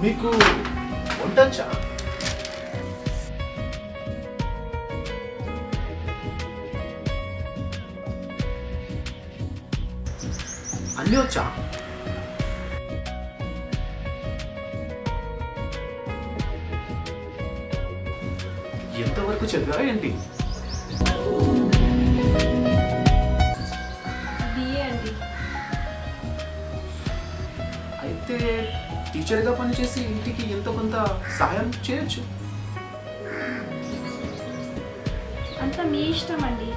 మీకు వంటొచ్చా? అన్నీ వచ్చా? ఎంతవరకు చదివా ఏంటి? బిఏ అండి. అయితే టీచర్గా పనిచేసి ఇంటికి ఎంతో కొంత సహాయం చేయొచ్చు. అంతా మీ ఇష్టం అండి.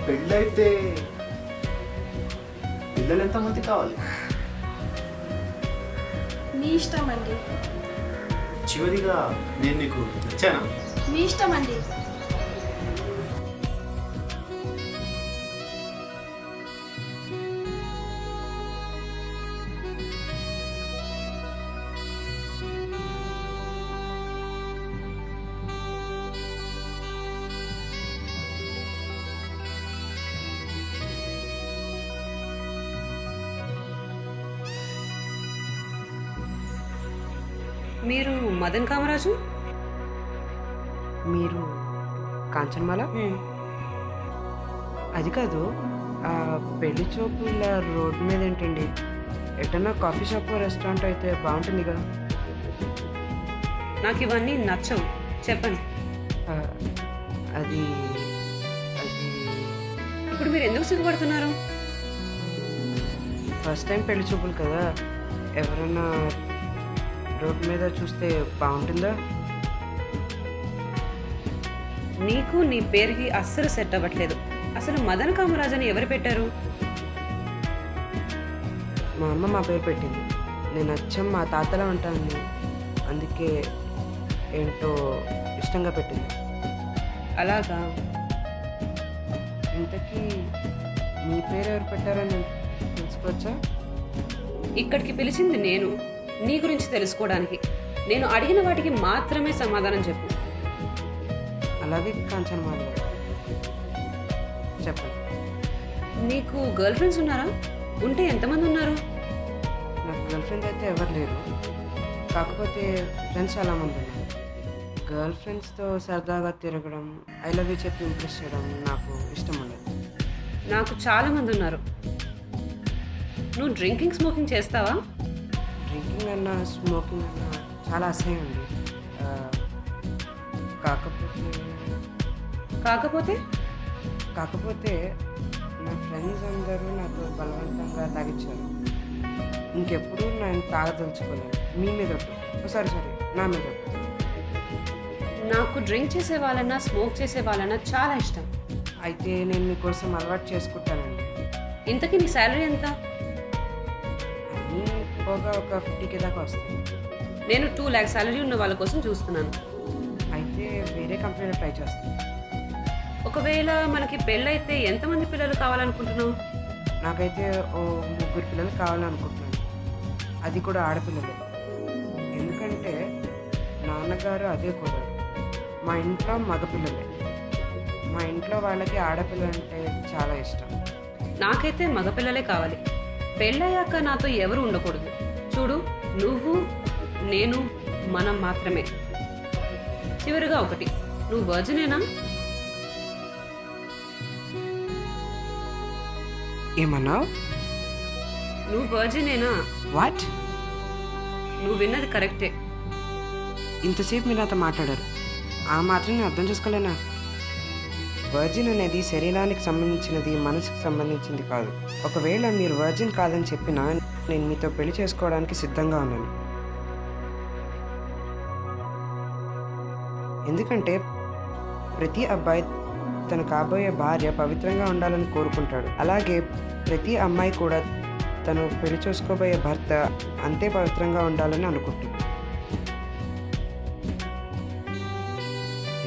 పెళ్ళైతే పిల్లలు ఎంతమంది కావాలి? మీ ఇష్టం అండి. చివరిగా నేను నీకు నచ్చానా? మీ ఇష్టం అండి. మీరు మదన్ కామరాజు? మీరు కాంచన్మాల? అది కాదు, ఆ పెళ్లి చూపు ఇలా రోడ్ మీద ఏంటండి? ఎటన్నా కాఫీ షాప్ రెస్టారెంట్ అయితే బాగుంటుంది కదా. నాకు ఇవన్నీ నచ్చవు, చెప్పండి. ఆ, అది అది ఇప్పుడు మీరు ఎందుకు సిగ్గుపడుతున్నారు? ఫస్ట్ టైం పెళ్లి చూపులు కదా, ఎవరైనా రోడ్ మీద చూస్తే బాగుంటుందా? నీకు నీ పేరుకి అస్సలు సెట్ అవ్వట్లేదు. అసలు మదన్ కామరాజ్ అని ఎవరు పెట్టారు? మా అమ్మ మా పేరు పెట్టింది. నేను అచ్చం మా తాతలా ఉంటాను, అందుకే ఏంటో ఇష్టంగా పెట్టింది. అలాగా? ఇంతకీ మీ పేరు ఎవరు పెట్టారని తెలుసుకోవచ్చా? ఇక్కడికి పిలిచింది నేను, నీ గురించి తెలుసుకోవడానికి. నేను అడిగిన వాటికి మాత్రమే సమాధానం చెప్పు. అలాగే కాంచన్మాల, చెప్పండి. నీకు గర్ల్ ఫ్రెండ్స్ ఉన్నారా? ఉంటే ఎంతమంది ఉన్నారు? నాకు గర్ల్ ఫ్రెండ్ అయితే ఎవరు లేరు, కాకపోతే ఫ్రెండ్స్ చాలామంది ఉన్నారు. గర్ల్ ఫ్రెండ్స్తో సరదాగా తిరగడం, ఐ లవ్ యూ చెప్పి ఇంప్రెస్ చేయడం నాకు ఇష్టం ఉండదు. నాకు చాలా మంది ఉన్నారు. నువ్వు డ్రింకింగ్ స్మోకింగ్ చేస్తావా? డ్రింకింగ్ అన్నా స్మోకింగ్ అన్నా చాలా అసహ్యం అండి. కాకపోతే కాకపోతే కాకపోతే నా ఫ్రెండ్స్ అందరూ నాతో బలవంతంగా తాగించారు. ఇంకెప్పుడు నేను తాగదలుచుకోలేను. మీ మీద సారీ నా మీద. నాకు డ్రింక్ చేసే వాళ్ళన్నా స్మోక్ చేసే వాళ్ళన్నా చాలా ఇష్టం. అయితే నేను మీకోసం అలవాటు చేసుకుంటానండి. ఇంతకీ నీ శాలరీ ఎంత? అన్నీ పోగా ఒక 50K దాకా వస్తాయి. నేను 2 lakhs శాలరీ ఉన్న వాళ్ళ కోసం చూస్తున్నాను. అయితే వేరే కంపెనీలో ట్రై చేస్తాను. ఒకవేళ మనకి పెళ్ళైతే ఎంతమంది పిల్లలు కావాలనుకుంటున్నావు? నాకైతే ఓ 3 పిల్లలు కావాలనుకుంటున్నాను, అది కూడా ఆడపిల్లలే. ఎందుకంటే నాన్నగారు అదే కోరారు. మా ఇంట్లో మగపిల్లలే. మా ఇంట్లో వాళ్ళకి ఆడపిల్లలంటే చాలా ఇష్టం. నాకైతే మగపిల్లలే కావాలి. పెళ్ళయ్యాక నాతో ఎవరు ఉండకూడదు. చూడు, నువ్వు నేను మనం మాత్రమే. చివరిగా ఒకటి, నువ్వు వర్జినేనా? ఏమన్నావు? నువ్వు వర్జినేనా? వాట్? నువ్వు విన్నది కరెక్టే. ఇంతసేపు మీరు నాతో మాట్లాడారు, ఆ మాత్రం నేను అర్థం చేసుకోలేనా? వర్జిన్ అనేది శరీరానికి సంబంధించినది, మనసుకు సంబంధించింది కాదు. ఒకవేళ మీరు వర్జిన్ కాదని చెప్పినా నేను మీతో పెళ్లి చేసుకోవడానికి సిద్ధంగా ఉన్నాను. ఎందుకంటే ప్రతి అబ్బాయి తన కాబోయే భార్య పవిత్రంగా ఉండాలని కోరుకుంటాడు. అలాగే ప్రతి అమ్మాయి కూడా తను పెళ్లి చేసుకోబోయే భర్త అంతే పవిత్రంగా ఉండాలని అనుకుంటుంది.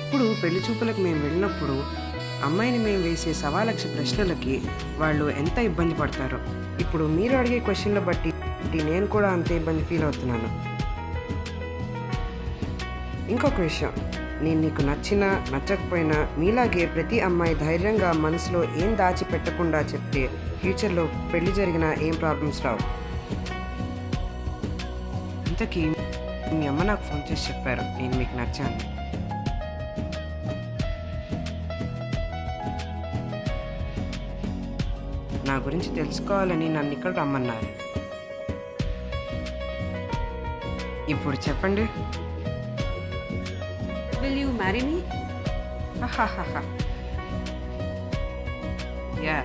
ఇప్పుడు పెళ్లి చూపులకు మేము వెళ్ళినప్పుడు అమ్మాయిని మేము వేసే 1,00,000 ప్రశ్నలకి వాళ్ళు ఎంత ఇబ్బంది పడతారో ఇప్పుడు మీరు అడిగే క్వశ్చన్ల బట్టి నేను కూడా అంతే ఇబ్బంది ఫీల్ అవుతున్నాను. ఇంకొక విషయం, నేను నీకు నచ్చినా నచ్చకపోయినా మీలాగే ప్రతి అమ్మాయి ధైర్యంగా మనసులో ఏం దాచిపెట్టకుండా చెప్తే ఫ్యూచర్లో పెళ్లి జరిగినా ఏం ప్రాబ్లమ్స్ రావు. ఇంతకీ మీ అమ్మ నాకు ఫోన్ చేసి చెప్పారు నేను మీకు నచ్చాను. నా గురించి తెలుసుకోవాలని నన్ను ఇక్కడ రమ్మన్నారు. ఇప్పుడు చెప్పండి. Will you marry me? Yeah